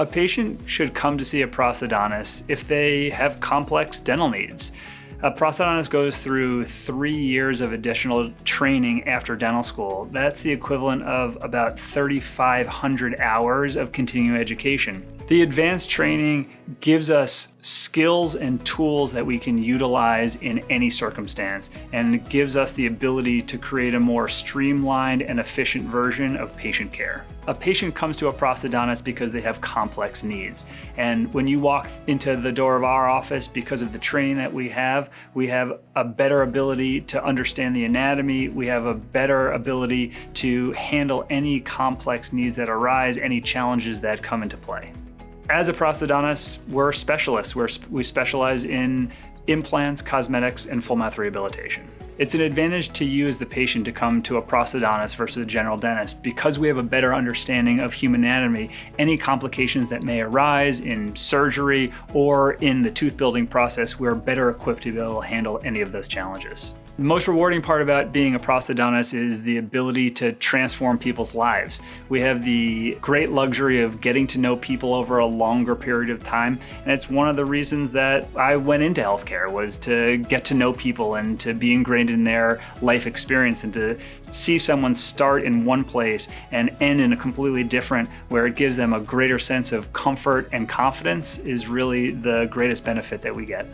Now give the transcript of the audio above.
A patient should come to see a prosthodontist if they have complex dental needs. A prosthodontist goes through 3 years of additional training after dental school. That's the equivalent of about 3,500 hours of continuing education. The advanced training gives us skills and tools that we can utilize in any circumstance, and it gives us the ability to create a more streamlined and efficient version of patient care. A patient comes to a prosthodontist because they have complex needs. And when you walk into the door of our office, because of the training that we have a better ability to understand the anatomy, we have a better ability to handle any complex needs that arise, any challenges that come into play. As a prosthodontist, we're specialists. We specialize in implants, cosmetics, and full mouth rehabilitation. It's an advantage to you as the patient to come to a prosthodontist versus a general dentist because we have a better understanding of human anatomy. Any complications that may arise in surgery or in the tooth building process, we're better equipped to be able to handle any of those challenges. The most rewarding part about being a prosthodontist is the ability to transform people's lives. We have the great luxury of getting to know people over a longer period of time, and it's one of the reasons that I went into healthcare, was to get to know people and to be ingrained in their life experience, and to see someone start in one place and end in a completely different, where it gives them a greater sense of comfort and confidence, is really the greatest benefit that we get.